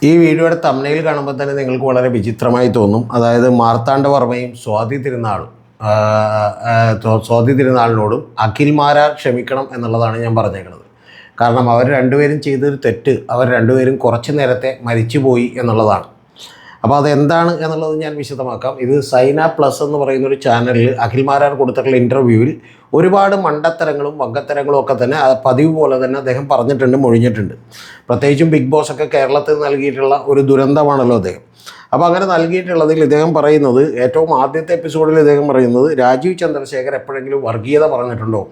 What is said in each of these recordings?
ഈ വീഡിയോയുടെ തംബ്നെയിൽ കാണുമ്പോൾ തന്നെ നിങ്ങൾക്ക് വളരെ വിചിത്രമായി തോന്നും. അതായത് മാർത്താണ്ഡവർമ്മയും സ്വാതി തിരുനാളിനോടും അഖിൽ മാരാർ ക്ഷമിക്കണം എന്നുള്ളതാണ് ഞാൻ പറഞ്ഞേക്കുന്നത്. കാരണം അവർ രണ്ടുപേരും ചെയ്തൊരു തെറ്റ്, അവർ രണ്ടുപേരും കുറച്ച് നേരത്തെ മരിച്ചുപോയി എന്നുള്ളതാണ്. അപ്പോൾ അതെന്താണ് എന്നുള്ളത് ഞാൻ വിശദമാക്കാം. ഇത് സൈന പ്ലസ് എന്ന് പറയുന്നൊരു ചാനലിൽ അഖിൽ മാരാർ കൊടുത്തിട്ടുള്ള ഇൻ്റർവ്യൂവിൽ ഒരുപാട് മണ്ടത്തരങ്ങളും വങ്കത്തരങ്ങളും ഒക്കെ തന്നെ പതിവ് പോലെ തന്നെ അദ്ദേഹം പറഞ്ഞിട്ടുണ്ട്, മൊഴിഞ്ഞിട്ടുണ്ട്. പ്രത്യേകിച്ചും ബിഗ് ബോസ് ഒക്കെ കേരളത്തിൽ നൽകിയിട്ടുള്ള ഒരു ദുരന്തമാണല്ലോ അദ്ദേഹം. അപ്പോൾ അങ്ങനെ നൽകിയിട്ടുള്ളതിൽ ഇദ്ദേഹം പറയുന്നത്, ഏറ്റവും ആദ്യത്തെ എപ്പിസോഡിൽ ഇദ്ദേഹം പറയുന്നത്, രാജീവ് ചന്ദ്രശേഖർ എപ്പോഴെങ്കിലും വർഗീയത പറഞ്ഞിട്ടുണ്ടോ?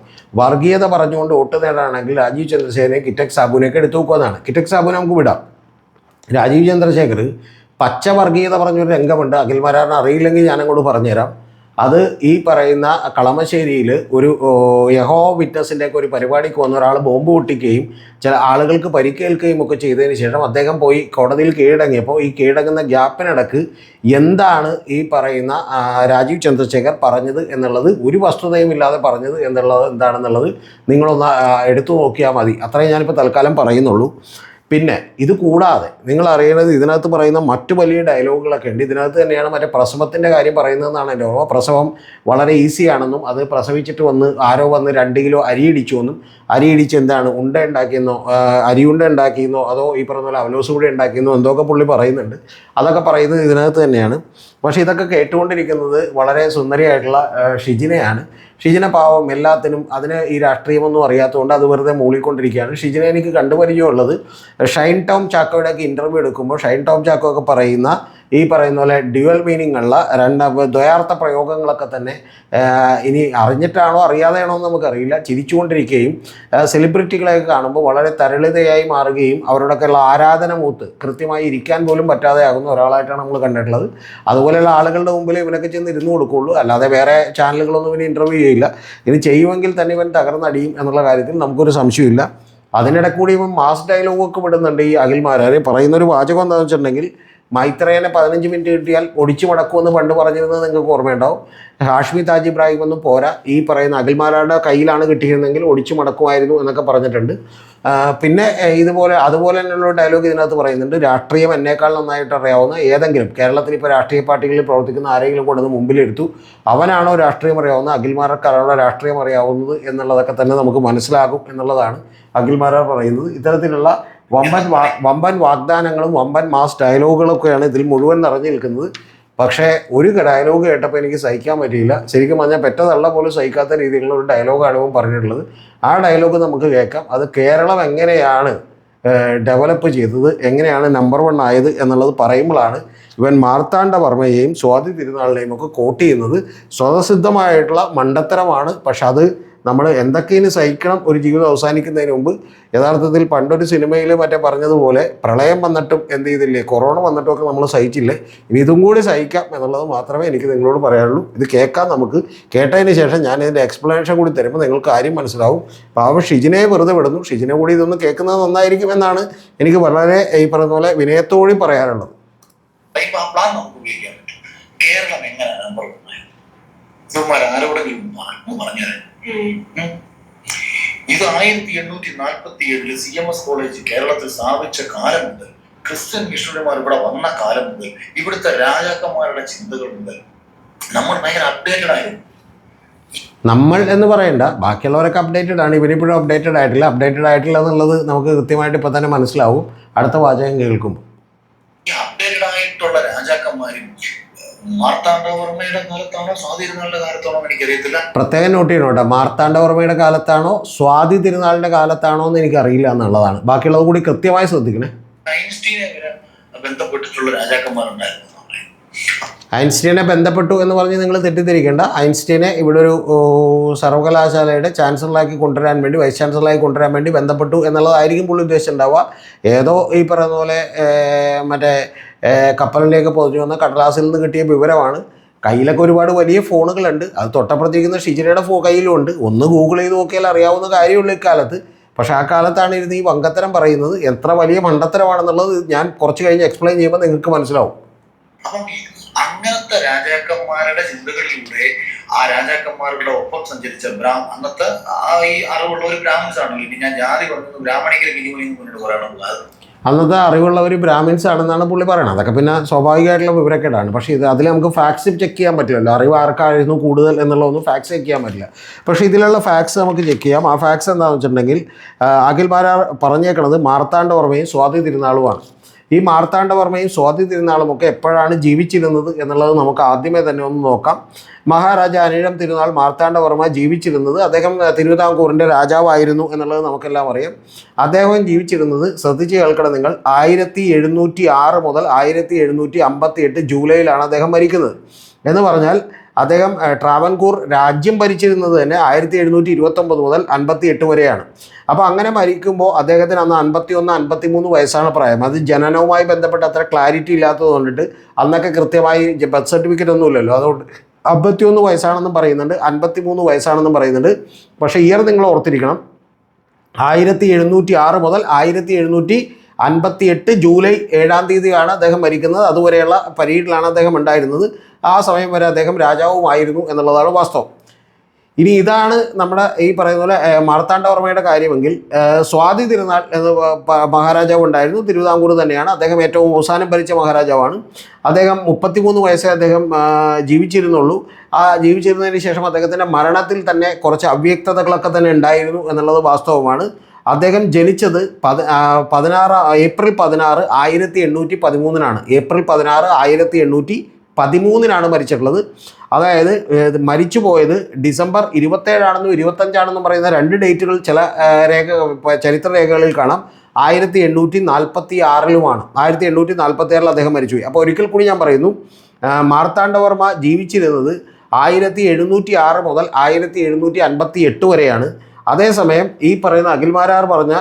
വർഗീയത പറഞ്ഞുകൊണ്ട് വോട്ട് നേടാണെങ്കിൽ രാജീവ് ചന്ദ്രശേഖരനെ കിറ്റക് സാബുവിനൊക്കെ എടുത്തു നോക്കുമെന്നാണ്. കിറ്റക് സാബുവിനെ നമുക്ക് വിടാം. രാജീവ് ചന്ദ്രശേഖർ പച്ച വർഗീയത പറഞ്ഞൊരു രംഗമുണ്ട്. അഖിൽ മാരാറിന് അറിയില്ലെങ്കിൽ ഞാനങ്ങോട്ട് പറഞ്ഞുതരാം. അത് ഈ പറയുന്ന കളമശ്ശേരിയിൽ ഒരു യഹോവ വിറ്റ്നസിൻ്റെയൊക്കെ ഒരു പരിപാടിക്ക് വന്ന ഒരാൾ ബോംബ് പൊട്ടിക്കുകയും ചില ആളുകൾക്ക് പരിക്കേൽക്കുകയും ഒക്കെ ചെയ്തതിന് ശേഷം അദ്ദേഹം പോയി കോടതിയിൽ കീഴടങ്ങിയപ്പോൾ ഈ കീഴടങ്ങുന്ന ഗ്യാപ്പിനിടക്ക് എന്താണ് ഈ പറയുന്ന രാജീവ് ചന്ദ്രശേഖർ പറഞ്ഞത് എന്നുള്ളത്, ഒരു വസ്തുതയും ഇല്ലാതെ പറഞ്ഞത് എന്നുള്ളത് എന്താണെന്നുള്ളത് നിങ്ങളൊന്ന് എടുത്തു നോക്കിയാൽ മതി. അത്രയും ഞാനിപ്പോൾ തൽക്കാലം പറയുന്നുള്ളൂ. പിന്നെ ഇത് കൂടാതെ നിങ്ങൾ അറിയുന്നത്, ഇതിനകത്ത് പറയുന്ന മറ്റു വലിയ ഡയലോഗുകളൊക്കെ ഉണ്ട്. ഇതിനകത്ത് തന്നെയാണ് മറ്റേ പ്രസവത്തിൻ്റെ കാര്യം പറയുന്നതെന്നാണല്ലോ. പ്രസവം വളരെ ഈസിയാണെന്നും അത് പ്രസവിച്ചിട്ട് ആരോ വന്ന് 2 കിലോ അരി ഇടിച്ചു എന്നും, അരി ഇടിച്ച് എന്താണ് ഉണ്ട ഉണ്ടാക്കിയെന്നോ, അരിയുണ്ട ഉണ്ടാക്കിയെന്നോ, അതോ ഈ പറഞ്ഞ പോലെ അവലോസ് കൂടി ഉണ്ടാക്കിയെന്നോ എന്തൊക്കെ പുള്ളി പറയുന്നുണ്ട്. അതൊക്കെ പറയുന്നത് ഇതിനകത്ത് തന്നെയാണ്. പക്ഷേ ഇതൊക്കെ കേട്ടുകൊണ്ടിരിക്കുന്നത് വളരെ സുന്ദരിയായിട്ടുള്ള ഷിജിനയാണ്. ഷിജിന പാവം എല്ലാത്തിനും, അതിന് ഈ രാഷ്ട്രീയമൊന്നും അറിയാത്തതുകൊണ്ട് അത് വെറുതെ മൂളിക്കൊണ്ടിരിക്കുകയാണ്. ഷിജിനെ എനിക്ക് കണ്ടുപരിചയമുള്ളത് ഷൈൻ ടോം ചാക്കോയുടെയൊക്കെ ഇൻ്റർവ്യൂ എടുക്കുമ്പോൾ ഷൈൻ ടോം ചാക്കോ ഒക്കെ പറയുന്ന ഈ പറയുന്ന പോലെ ഡ്യുവൽ മീനിങ് ഉള്ള ദ്വയാർത്ഥ പ്രയോഗങ്ങളൊക്കെ തന്നെ ഇനി അറിഞ്ഞിട്ടാണോ അറിയാതെയാണോ എന്ന് നമുക്കറിയില്ല, ചിരിച്ചുകൊണ്ടിരിക്കുകയും സെലിബ്രിറ്റികളെയൊക്കെ കാണുമ്പോൾ വളരെ തരളിതയായി മാറുകയും അവരോടൊക്കെയുള്ള ആരാധന മൂത്ത് കൃത്യമായി ഇരിക്കാൻ പോലും പറ്റാതെ ആകുന്ന ഒരാളായിട്ടാണ് നമ്മൾ കണ്ടിട്ടുള്ളത്. അതുപോലെയുള്ള ആളുകളുടെ മുമ്പിൽ ഇവനൊക്കെ ചെന്ന് ഇരുന്ന് കൊടുക്കുകയുള്ളൂ, അല്ലാതെ വേറെ ചാനലുകളൊന്നും ഇവന് ഇൻ്റർവ്യൂ ചെയ്യില്ല. ഇനി ചെയ്യുമെങ്കിൽ തന്നെ ഇവൻ തകർന്നടിയും എന്നുള്ള കാര്യത്തിൽ നമുക്കൊരു സംശയമില്ല. അതിനിടെ കൂടി ഇവൻ മാസ് ഡയലോഗൊക്കെ വിടുന്നുണ്ട് ഈ അഖിൽ മാരാർ. പറയുന്നൊരു വാചകം എന്താണെന്ന് വെച്ചിട്ടുണ്ടെങ്കിൽ, മൈത്രേനെ 15 മിനിറ്റ് കിട്ടിയാൽ ഒടിച്ചു മടക്കുമെന്ന് പണ്ട് പറഞ്ഞിരുന്നത് നിങ്ങൾക്ക് ഓർമ്മയുണ്ടാവും. ഹാഷ്മി താജ് ഇബ്രാഹിം ഒന്നും പോരാ, ഈ പറയുന്ന അഖിൽ മാരാരുടെ കയ്യിലാണ് കിട്ടിയിരുന്നെങ്കിൽ ഒടിച്ചു മടക്കുമായിരുന്നു എന്നൊക്കെ പറഞ്ഞിട്ടുണ്ട്. പിന്നെ അതുപോലെ തന്നെയുള്ള ഡയലോഗ് ഇതിനകത്ത് പറയുന്നുണ്ട്, രാഷ്ട്രീയം എന്നേക്കാൾ നന്നായിട്ട് അറിയാവുന്ന ഏതെങ്കിലും കേരളത്തിൽ ഇപ്പോൾ രാഷ്ട്രീയ പാർട്ടികളിൽ പ്രവർത്തിക്കുന്ന ആരെങ്കിലും കൊണ്ടുവന്ന് മുമ്പിലെടുത്തു, അവനാണോ രാഷ്ട്രീയം അറിയാവുന്നത്, അഖിൽ മാരാർക്കാണോ രാഷ്ട്രീയം അറിയാവുന്നത് എന്നുള്ളതൊക്കെ തന്നെ നമുക്ക് മനസ്സിലാകും എന്നുള്ളതാണ് അഖിൽ മാരാർ പറയുന്നത്. ഇത്തരത്തിലുള്ള വമ്പൻ വാഗ്ദാനങ്ങളും വമ്പൻ മാസ് ഡയലോഗുകളൊക്കെയാണ് ഇതിൽ മുഴുവൻ നിറഞ്ഞു നിൽക്കുന്നത്. പക്ഷേ ഒരു ഡയലോഗ് കേട്ടപ്പോൾ എനിക്ക് സഹിക്കാൻ പറ്റിയില്ല. ശരിക്കും പറഞ്ഞാൽ പെറ്റതള്ള പോലും സഹിക്കാത്ത രീതിയിലുള്ള ഒരു ഡയലോഗാണ് ഇവൻ പറഞ്ഞിട്ടുള്ളത്. ആ ഡയലോഗ് നമുക്ക് കേൾക്കാം. അത് കേരളം എങ്ങനെയാണ് ഡെവലപ്പ് ചെയ്തത്, എങ്ങനെയാണ് നമ്പർ 1 ആയത് എന്നുള്ളത് പറയുമ്പോഴാണ് ഇവൻ മാർത്താണ്ഡവർമ്മയെയും സ്വാതി തിരുനാളിനെയും ഒക്കെ കോട്ട് ചെയ്യുന്നത്. സ്വതസിദ്ധമായിട്ടുള്ള മണ്ടത്തരമാണ്. പക്ഷെ അത് നമ്മൾ എന്തൊക്കെയാണ് സഹിക്കണം ഒരു ജീവിതം അവസാനിക്കുന്നതിന് മുമ്പ്. യഥാർത്ഥത്തിൽ പണ്ടൊരു സിനിമയിൽ മറ്റേ പറഞ്ഞതുപോലെ പ്രളയം വന്നിട്ടും എന്ത് ചെയ്തില്ലേ, കൊറോണ വന്നിട്ടും ഒക്കെ നമ്മൾ സഹിച്ചില്ലേ, ഇനി ഇതും കൂടി സഹിക്കാം എന്നുള്ളത് മാത്രമേ എനിക്ക് നിങ്ങളോട് പറയാനുള്ളൂ. ഇത് കേൾക്കാം. നമുക്ക് കേട്ടതിന് ശേഷം ഞാൻ ഇതിൻ്റെ എക്സ്പ്ലനേഷൻ കൂടി തരുമ്പോൾ നിങ്ങൾക്ക് കാര്യം മനസ്സിലാവും. പാവം ഷിജിനെ വെറുതെ വിടുന്നു. ഷിജിനെ കൂടി ഇതൊന്ന് കേൾക്കുന്നത് നന്നായിരിക്കും എന്നാണ് എനിക്ക് വളരെ ഈ പറഞ്ഞ പോലെ വിനയത്തോടെ പറയാനുള്ളത്. കേരളം എങ്ങനെയാണ് ഇത് 1847 CMS കോളേജ് കേരളത്തിൽ സ്ഥാപിച്ച കാലം മുതൽ, ക്രിസ്ത്യൻ മിഷണറിമാർ ഇവിടെ വന്ന കാലം മുതൽ, ഇവിടുത്തെ രാജാക്കന്മാരുടെ ചിന്തകൾ മുതൽ നമ്മൾ ഭയങ്കര അപ്ഡേറ്റഡ് ആയിരുന്നു. നമ്മൾ എന്ന് പറയണ്ട, ബാക്കിയുള്ളവരൊക്കെ അപ്ഡേറ്റഡ് ആണ്. ഇവരിപ്പോഴും അപ്ഡേറ്റഡ് ആയിട്ടില്ല എന്നുള്ളത് നമുക്ക് കൃത്യമായിട്ട് ഇപ്പം തന്നെ മനസ്സിലാവും അടുത്ത വാചകം കേൾക്കുമ്പോൾ. ഈ അപ്ഡേറ്റഡ് ആയിട്ടുള്ള രാജാക്കന്മാരും മാർത്താണ്ഡവർമ്മയുടെ കാലത്താണോ സ്വാതി തിരുനാളിന്റെ കാലത്താണോ എനിക്കറിയത്തില്ല. പ്രത്യേകം നോട്ട് ചെയ്യണോട്ടെ, മാർത്താണ്ഡവർമ്മയുടെ കാലത്താണോ സ്വാതി തിരുനാളിന്റെ കാലത്താണോ എന്ന് എനിക്കറിയില്ല എന്നുള്ളതാണ്. ബാക്കിയുള്ളത് കൂടി കൃത്യമായി ശ്രദ്ധിക്കണേ. ഐൻസ്റ്റീനെ ബന്ധപ്പെട്ടിട്ടുള്ള രാജാക്കന്മാരുണ്ടായിരുന്നു. ഐൻസ്റ്റീനെ ബന്ധപ്പെട്ടു എന്ന് പറഞ്ഞ് നിങ്ങൾ തെറ്റിദ്ധരിക്കേണ്ട. ഐൻസ്റ്റീനെ ഇവിടെ ഒരു സർവകലാശാലയുടെ ചാൻസലറാക്കി കൊണ്ടുവരാൻ വേണ്ടി, വൈസ് ചാൻസലറാക്കി കൊണ്ടുവരാൻ വേണ്ടി ബന്ധപ്പെട്ടു എന്നുള്ളതായിരിക്കും പുള്ളി ഉദ്ദേശിച്ചിട്ടുണ്ടാവുക. ഏതോ ഈ പറയുന്ന പോലെ മറ്റേ കപ്പലിലേക്ക് പൊതിഞ്ഞു വന്ന കടലാസിൽ നിന്ന് കിട്ടിയ വിവരമാണ്. കയ്യിലൊക്കെ ഒരുപാട് വലിയ ഫോണുകളുണ്ട്. അത് തൊട്ടപ്പുറത്തേക്കുന്ന ഷിജിനയുടെ കയ്യിലും ഉണ്ട്. ഒന്ന് ഗൂഗിൾ ചെയ്ത് നോക്കിയാൽ അറിയാവുന്ന കാര്യമുള്ള ഇക്കാലത്ത്. പക്ഷേ ആ കാലത്താണ് ഇരുന്ന് ഈ വങ്കത്തരം പറയുന്നത്. എത്ര വലിയ മണ്ടത്തരമാണെന്നുള്ളത് ഞാൻ കുറച്ച് കഴിഞ്ഞ് എക്സ്പ്ലെയിൻ ചെയ്യുമ്പോൾ നിങ്ങൾക്ക് മനസ്സിലാവും. അപ്പം അങ്ങനത്തെ രാജാക്കന്മാരുടെ ചിന്തകളിലൂടെ ആ രാജാക്കന്മാരുടെ ഒപ്പം സഞ്ചരിച്ച അന്നത്തെ ഈ അറിവുള്ള ഒരു ബ്രാഹ്മിൻസ് ആണല്ലോ. ഇനി ഞാൻ ജാതി പറഞ്ഞു ബ്രാഹ്മണികരെ ഗിരിമണിന്ന് മുന്നോട്ട് പറയാനുള്ളത്. അന്നത്തെ അറിവുള്ളവർ ബ്രാഹ്മിൻസ് ആണെന്നാണ് പുള്ളി പറയുന്നത്. അതൊക്കെ പിന്നെ സ്വാഭാവികമായിട്ടുള്ള വിവരക്കേടാണ്. പക്ഷേ അതിൽ നമുക്ക് ഫാക്ട്സ് ചെക്ക് ചെയ്യാൻ പറ്റില്ലല്ലോ. അറിവ് ആർക്കായിരുന്നു കൂടുതൽ എന്നുള്ളതൊന്നും ഫാക്ട്സ് ചെക്ക് ചെയ്യാൻ പറ്റില്ല. പക്ഷേ ഇതിലുള്ള ഫാക്ട്സ് നമുക്ക് ചെക്ക് ചെയ്യാം. ആ ഫാക്ട്സ് എന്താണെന്ന് വെച്ചിട്ടുണ്ടെങ്കിൽ അഖിൽമാരാർ പറഞ്ഞേക്കണത് മാർത്താണ്ഡവർമ്മയും സ്വാതി തിരുനാളുമാണ്. ഈ മാർത്താണ്ഡവർമ്മയും സ്വാതി തിരുനാളുമൊക്കെ എപ്പോഴാണ് ജീവിച്ചിരുന്നത് എന്നുള്ളത് നമുക്ക് ആദ്യമേ തന്നെ ഒന്ന് നോക്കാം. മഹാരാജ അനിഴം തിരുനാൾ മാർത്താണ്ഡവർമ്മ ജീവിച്ചിരുന്നത്, അദ്ദേഹം തിരുവിതാംകൂറിൻ്റെ രാജാവായിരുന്നു എന്നുള്ളത് നമുക്കെല്ലാം അറിയാം. അദ്ദേഹം ജീവിച്ചിരുന്നത്, ശ്രദ്ധിച്ച് കേൾക്കണം നിങ്ങൾ, 1706 മുതൽ 1758 ജൂലൈയിലാണ് അദ്ദേഹം മരിക്കുന്നത്. എന്ന് പറഞ്ഞാൽ അദ്ദേഹം ട്രാവൻകൂർ രാജ്യം ഭരിച്ചിരുന്നത് തന്നെ 1729 മുതൽ 58 വരെയാണ്. അപ്പോൾ അങ്ങനെ മരിക്കുമ്പോൾ അദ്ദേഹത്തിന് അന്ന് 51-53 വയസ്സാണ് പ്രായം. അത് ജനനവുമായി ബന്ധപ്പെട്ട് അത്ര ക്ലാരിറ്റി ഇല്ലാത്തത് കൊണ്ടിട്ട് അന്നൊക്കെ കൃത്യമായി ബർത്ത് സർട്ടിഫിക്കറ്റ് ഒന്നുമില്ലല്ലോ. അതുകൊണ്ട് 51 വയസ്സാണെന്നും പറയുന്നുണ്ട്, 53 വയസ്സാണെന്നും പറയുന്നുണ്ട്. പക്ഷേ ഇയർ നിങ്ങൾ ഓർത്തിരിക്കണം, 1706 മുതൽ 1758 ജൂലൈ 7-ാം തീയതിയാണ് അദ്ദേഹം മരിക്കുന്നത്. അതുവരെയുള്ള പരീഡിലാണ് അദ്ദേഹം ഉണ്ടായിരുന്നത്. ആ സമയം വരെ അദ്ദേഹം രാജാവുമായിരുന്നു എന്നുള്ളതാണ് വാസ്തവം. ഇനി ഇതാണ് നമ്മുടെ ഈ പറയുന്ന പോലെ മാർത്താണ്ഡവർമ്മയുടെ കാര്യമെങ്കിൽ, സ്വാതി തിരുനാൾ എന്ന് മഹാരാജാവ് ഉണ്ടായിരുന്നു. തിരുവിതാംകൂർ തന്നെയാണ്. അദ്ദേഹം ഏറ്റവും അവസാനം ഭരിച്ച മഹാരാജാവാണ്. അദ്ദേഹം 33 വയസ്സേ അദ്ദേഹം ജീവിച്ചിരുന്നുള്ളൂ. ആ ജീവിച്ചിരുന്നതിന് ശേഷം അദ്ദേഹത്തിൻ്റെ മരണത്തിൽ തന്നെ കുറച്ച് അവ്യക്തതകളൊക്കെ തന്നെ ഉണ്ടായിരുന്നു എന്നുള്ളത് വാസ്തവമാണ്. അദ്ദേഹം ജനിച്ചത് ഏപ്രിൽ 16, 1813 ഏപ്രിൽ 16, 1813 മരിച്ചിട്ടുള്ളത്. അതായത് മരിച്ചു പോയത് ഡിസംബർ 27 25 പറയുന്ന 2 ഡേറ്റുകൾ ചില ചരിത്ര രേഖകളിൽ കാണാം. 1846 1846 അദ്ദേഹം മരിച്ചുപോയി. അപ്പോൾ ഒരിക്കൽ കൂടി ഞാൻ പറയുന്നു, മാർത്താണ്ഡവർമ്മ ജീവിച്ചിരുന്നത് 1706 മുതൽ 1758 വരെയാണ്. അതേസമയം ഈ പറയുന്ന അഖിൽമാരാർ പറഞ്ഞ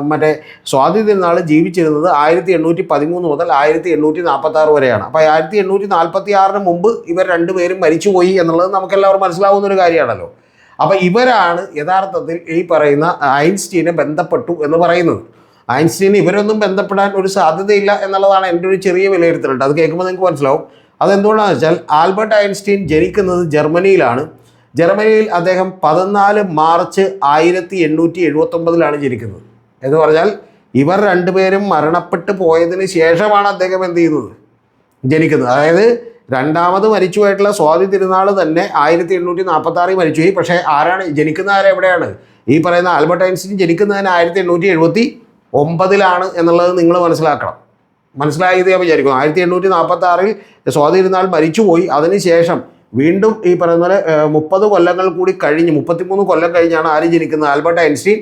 മറ്റേ സ്വാതി തിരുനാൾ ജീവിച്ചിരുന്നത് 1813 മുതൽ 1846 വരെയാണ്. അപ്പോൾ 1846 മുമ്പ് ഇവർ രണ്ടുപേരും മരിച്ചുപോയി എന്നുള്ളത് നമുക്കെല്ലാവരും മനസ്സിലാവുന്ന ഒരു കാര്യമാണല്ലോ. അപ്പോൾ ഇവരാണ് യഥാർത്ഥത്തിൽ ഈ പറയുന്ന ഐൻസ്റ്റീനെ ബന്ധപ്പെട്ടു എന്ന് പറയുന്നത്. ഐൻസ്റ്റീൻ ഇവരൊന്നും ബന്ധപ്പെടാൻ ഒരു സാധ്യതയില്ല എന്നുള്ളതാണ് എൻ്റെ ഒരു ചെറിയ വിലയിരുത്തലുണ്ട്. അത് കേൾക്കുമ്പോൾ നിങ്ങൾക്ക് മനസ്സിലാവും. അതെന്തുകൊണ്ടാണെന്ന് വെച്ചാൽ ആൽബർട്ട് ഐൻസ്റ്റീൻ ജനിക്കുന്നത് ജർമ്മനിയിലാണ്. ജർമ്മനിയിൽ അദ്ദേഹം 14 മാർച്ച് 1879 ജനിക്കുന്നത്. എന്ന് പറഞ്ഞാൽ ഇവർ രണ്ടുപേരും മരണപ്പെട്ടു പോയതിന് ശേഷമാണ് അദ്ദേഹം എന്ത് ചെയ്യുന്നത്, ജനിക്കുന്നത്. അതായത് രണ്ടാമത് മരിച്ചുപോയിട്ടുള്ള സ്വാതി തിരുനാൾ തന്നെ 1846 മരിച്ചുപോയി. പക്ഷേ ആരാണ് ജനിക്കുന്ന എവിടെയാണ്? ഈ പറയുന്ന ആൽബർട്ട് ഐൻസ്റ്റീൻ ജനിക്കുന്നതിന് 1879 എന്നുള്ളത് നിങ്ങൾ മനസ്സിലാക്കണം. മനസ്സിലായത് ഞാൻ വിചാരിക്കുന്നു. 1846 സ്വാതി തിരുനാൾ മരിച്ചുപോയി. അതിനുശേഷം വീണ്ടും ഈ പറയുന്ന പോലെ 30 കൊല്ലങ്ങൾ കൂടി കഴിഞ്ഞ് 33 കൊല്ലം കഴിഞ്ഞാണ് ആര് ജനിക്കുന്നത്? ആൽബർട്ട് ഐൻസ്റ്റീൻ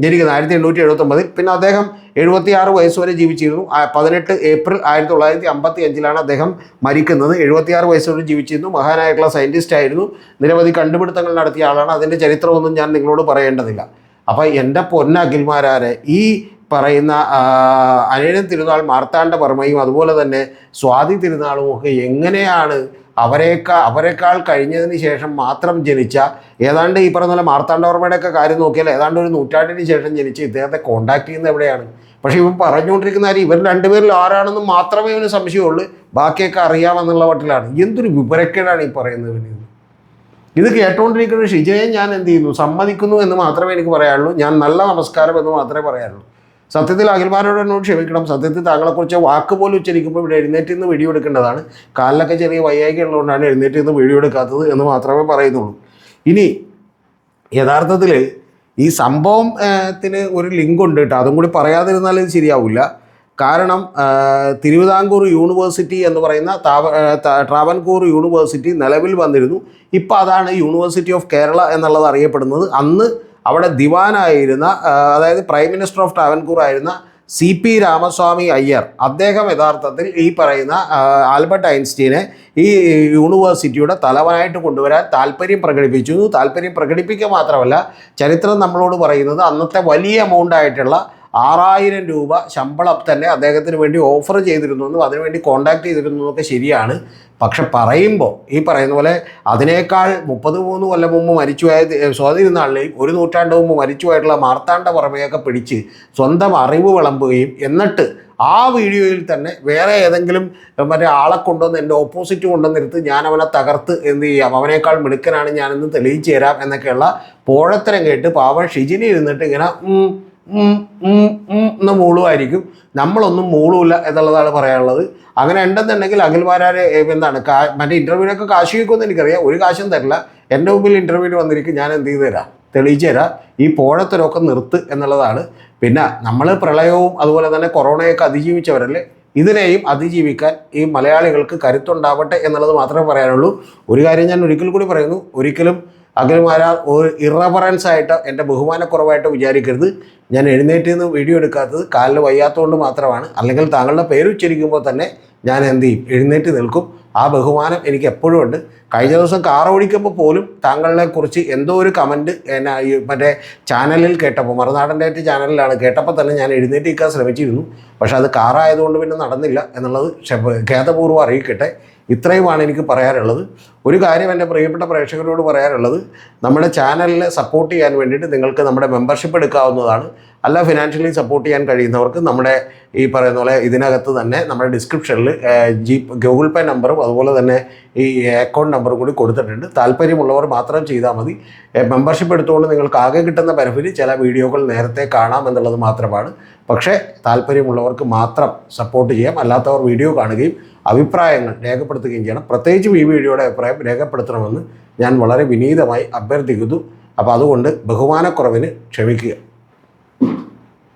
ജനിക്കുന്നത് 1879. പിന്നെ അദ്ദേഹം 76 വയസ്സ് വരെ ജീവിച്ചിരുന്നു. 18 ഏപ്രിൽ 1955 അദ്ദേഹം മരിക്കുന്നത്. 76 വയസ്സോടെ ജീവിച്ചിരുന്നു. മഹാനായിട്ടുള്ള സയൻറ്റിസ്റ്റ് ആയിരുന്നു. നിരവധി കണ്ടുപിടുത്തങ്ങൾ നടത്തിയ ആളാണ്. അതിൻ്റെ ചരിത്രമൊന്നും ഞാൻ നിങ്ങളോട് പറയേണ്ടതില്ല. അപ്പോൾ എൻ്റെ പൊന്നഖിൽമാരാരെ, ഈ പറയുന്ന അനിഴം തിരുനാൾ മാർത്താണ്ഡവർമ്മയും അതുപോലെ തന്നെ സ്വാതി തിരുനാളും ഒക്കെ എങ്ങനെയാണ് അവരെക്കാൾ കഴിഞ്ഞതിന് ശേഷം മാത്രം ജനിച്ച, ഏതാണ്ട് ഈ പറയുന്ന പോലെ മാർത്താണ്ഡവർമ്മയുടെയൊക്കെ കാര്യം നോക്കിയാൽ ഏതാണ്ട് ഒരു നൂറ്റാണ്ടിന് ശേഷം ജനിച്ച് ഇദ്ദേഹത്തെ കോൺടാക്ട് ചെയ്യുന്നത് എവിടെയാണ്? പക്ഷേ ഇവൻ പറഞ്ഞുകൊണ്ടിരിക്കുന്ന കാര്യം ഇവർ രണ്ടുപേരിൽ ആരാണെന്ന് മാത്രമേ ഇവന് സംശയമുള്ളൂ, ബാക്കിയൊക്കെ അറിയാമെന്നുള്ള മട്ടിലാണ്. എന്തൊരു വിവരക്കേടാണ് ഈ പറയുന്നത്. ഇത് കേട്ടുകൊണ്ടിരിക്കുന്ന ഷിജയെ ഞാൻ എന്ത് ചെയ്യുന്നു, സമ്മതിക്കുന്നു എന്ന് മാത്രമേ എനിക്ക് പറയാനുള്ളൂ. ഞാൻ നല്ല നമസ്കാരം എന്ന് മാത്രമേ പറയാനുള്ളൂ. സത്യത്തിൽ അഖിൽമാരോട് എന്നോട് ക്ഷമിക്കണം. സത്യത്തിൽ താങ്കളെക്കുറിച്ച് വാക്ക് പോലും ഉച്ചരിക്കുമ്പോൾ ഇവിടെ എഴുന്നേറ്റ് നിന്ന് വീഡിയോ എടുക്കേണ്ടതാണ്. കാലിലൊക്കെ ചെറിയ വയ്യായ്ക ഉള്ളതുകൊണ്ടാണ് എഴുന്നേറ്റ് നിന്ന് വീഡിയോ എടുക്കാത്തത് എന്ന് മാത്രമേ പറയുന്നുള്ളൂ. ഇനി യഥാർത്ഥത്തിൽ ഈ സംഭവത്തിന് ഒരു ലിങ്ക് ഉണ്ട് കേട്ടോ, അതും കൂടി പറയാതിരുന്നാൽ ഇത് ശരിയാവില്ല. കാരണം തിരുവിതാംകൂർ യൂണിവേഴ്സിറ്റി എന്ന് പറയുന്ന ട്രാവൻകൂർ യൂണിവേഴ്സിറ്റി നിലവിൽ വന്നിരുന്നു. ഇപ്പോൾ അതാണ് യൂണിവേഴ്സിറ്റി ഓഫ് കേരള എന്നുള്ളത് അറിയപ്പെടുന്നത്. അന്ന് അവിടെ ദിവാനായിരുന്ന, അതായത് പ്രൈം മിനിസ്റ്റർ ഓഫ് ട്രാവൻകൂർ ആയിരുന്ന CP രാമസ്വാമി അയ്യർ, അദ്ദേഹം യഥാർത്ഥത്തിൽ ഈ പറയുന്ന ആൽബർട്ട് ഐൻസ്റ്റീനെ ഈ യൂണിവേഴ്സിറ്റിയുടെ തലവനായിട്ട് കൊണ്ടുവരാൻ താല്പര്യം പ്രകടിപ്പിച്ചു. താല്പര്യം പ്രകടിപ്പിക്കുക മാത്രമല്ല, ചരിത്രം നമ്മളോട് പറയുന്നത് അന്നത്തെ വലിയ എമൗണ്ട് ആയിട്ടുള്ള 6000 രൂപ ശമ്പളം തന്നെ അദ്ദേഹത്തിന് വേണ്ടി ഓഫർ ചെയ്തിരുന്നു, അതിനുവേണ്ടി കോണ്ടാക്ട് ചെയ്തിരുന്നു എന്നൊക്കെ ശരിയാണ്. പക്ഷെ പറയുമ്പോൾ ഈ പറയുന്ന പോലെ അതിനേക്കാൾ 33 കൊല്ലം മുമ്പ് മരിച്ചുപോയ സ്വാതി തിരുനാളിനെയും 1 നൂറ്റാണ്ട് മുമ്പ് മരിച്ചുപോയിട്ടുള്ള മാർത്താണ്ഡവർമ്മയൊക്കെ പിടിച്ച് സ്വന്തം അറിവ് വിളമ്പുകയും എന്നിട്ട് ആ വീഡിയോയിൽ തന്നെ വേറെ ഏതെങ്കിലും മറ്റേ ആളെ കൊണ്ടുവന്ന് എൻ്റെ ഓപ്പോസിറ്റ് കൊണ്ടുവന്നിരുത്ത് ഞാൻ അവനെ തകർത്ത് എന്ത് ചെയ്യാം, അവനേക്കാൾ മിടുക്കനാണ് ഞാനെന്ന് തെളിയിച്ചു തരാം എന്നൊക്കെയുള്ള പോഴത്തരം കേട്ട് പാവൻ ഷിജിനി ഇരുന്നിട്ട് ഇങ്ങനെ എന്ന് മൂളുമായിരിക്കും. നമ്മളൊന്നും മൂളൂല എന്നുള്ളതാണ് പറയാനുള്ളത്. അങ്ങനെ ഉണ്ടെന്നുണ്ടെങ്കിൽ അഖിൽമാരാരെ എന്താണ് മറ്റേ ഇൻ്റർവ്യൂവിനൊക്കെ കാശ് ചോദിക്കുമെന്ന് എനിക്കറിയാം, ഒരു കാശും തരില്ല. എൻ്റെ മുമ്പിൽ ഇൻ്റർവ്യൂവിന് വന്നിരിക്കും, ഞാൻ എന്ത് ചെയ്തു തരാം, തെളിയിച്ചു തരാം. ഈ പോഴത്തരമൊക്കെ നിർത്ത് എന്നുള്ളതാണ്. പിന്നെ നമ്മൾ പ്രളയവും അതുപോലെ തന്നെ കൊറോണയൊക്കെ അതിജീവിച്ചവരല്ലേ, ഇതിനെയും അതിജീവിക്കാൻ ഈ മലയാളികൾക്ക് കരുത്തുണ്ടാവട്ടെ എന്നുള്ളത് മാത്രമേ പറയാനുള്ളൂ. ഒരു കാര്യം ഞാൻ ഒരിക്കൽ കൂടി പറയുന്നു, ഒരിക്കലും അഖിൽമാരാർ ഒരു ഇറവറൻസ് ആയിട്ട് എൻ്റെ ബഹുമാനക്കുറവായിട്ട് വിചാരിക്കരുത്. ഞാൻ എഴുന്നേറ്റ് നിന്ന് വീഡിയോ എടുക്കാത്തത് കാലിൽ വയ്യാത്തതുകൊണ്ട് മാത്രമാണ്. അല്ലെങ്കിൽ താങ്കളുടെ പേര് ഉച്ചരിക്കുമ്പോൾ തന്നെ ഞാൻ എന്ത് ചെയ്യും, എഴുന്നേറ്റ് നിൽക്കും. ആ ബഹുമാനം എനിക്ക് എപ്പോഴും ഉണ്ട്. കഴിഞ്ഞ ദിവസം കാർ ഓടിക്കുമ്പോൾ പോലും താങ്കളെ കുറിച്ച് എന്തോ ഒരു കമൻറ്റ് എന്നാ ഈ മറ്റേ ചാനലിൽ കേട്ടപ്പോൾ, മറുനാടൻ്റെ ചാനലിലാണ് കേട്ടപ്പോൾ തന്നെ ഞാൻ എഴുന്നേറ്റ് നിൽക്കാൻ ശ്രമിച്ചിരുന്നു. പക്ഷെ അത് കാറായതുകൊണ്ട് പിന്നെ നടന്നില്ല എന്നുള്ളത് ഖേദപൂർവ്വം അറിയിക്കട്ടെ. ഇത്രയുമാണ് എനിക്ക് പറയാനുള്ളത്. ഒരു കാര്യം എൻ്റെ പ്രിയപ്പെട്ട പ്രേക്ഷകരോട് പറയാനുള്ളത്, നമ്മുടെ ചാനലിനെ സപ്പോർട്ട് ചെയ്യാൻ വേണ്ടിയിട്ട് നിങ്ങൾക്ക് നമ്മുടെ മെമ്പർഷിപ്പ് എടുക്കാവുന്നതാണ്. അല്ല ഫിനാൻഷ്യലി സപ്പോർട്ട് ചെയ്യാൻ കഴിയുന്നവർക്ക് നമ്മുടെ ഈ പറയുന്ന പോലെ ഇതിനകത്ത് തന്നെ നമ്മുടെ ഡിസ്ക്രിപ്ഷനിൽ ഗൂഗിൾ പേ നമ്പറും അതുപോലെ തന്നെ ഈ അക്കൗണ്ട് നമ്പറും കൂടി കൊടുത്തിട്ടുണ്ട്. താല്പര്യമുള്ളവർ മാത്രം ചെയ്താൽ മതി. മെമ്പർഷിപ്പ് എടുത്തുകൊണ്ട് നിങ്ങൾക്ക് ആകെ കിട്ടുന്ന ബെനിഫിറ്റ് ചില വീഡിയോകൾ നേരത്തെ കാണാം എന്നുള്ളത് മാത്രമാണ്. പക്ഷേ താല്പര്യമുള്ളവർക്ക് മാത്രം സപ്പോർട്ട് ചെയ്യാം. അല്ലാത്തവർ വീഡിയോ കാണുകയും അഭിപ്രായങ്ങൾ രേഖപ്പെടുത്തുകയും ചെയ്യണം. പ്രത്യേകിച്ചും ഈ വീഡിയോയുടെ അഭിപ്രായം രേഖപ്പെടുത്തണമെന്ന് ഞാൻ വളരെ വിനീതമായി അഭ്യർത്ഥിക്കുന്നു. അപ്പോൾ അതുകൊണ്ട് ബഹുമാനക്കുറവിന് ക്ഷമിക്കുക.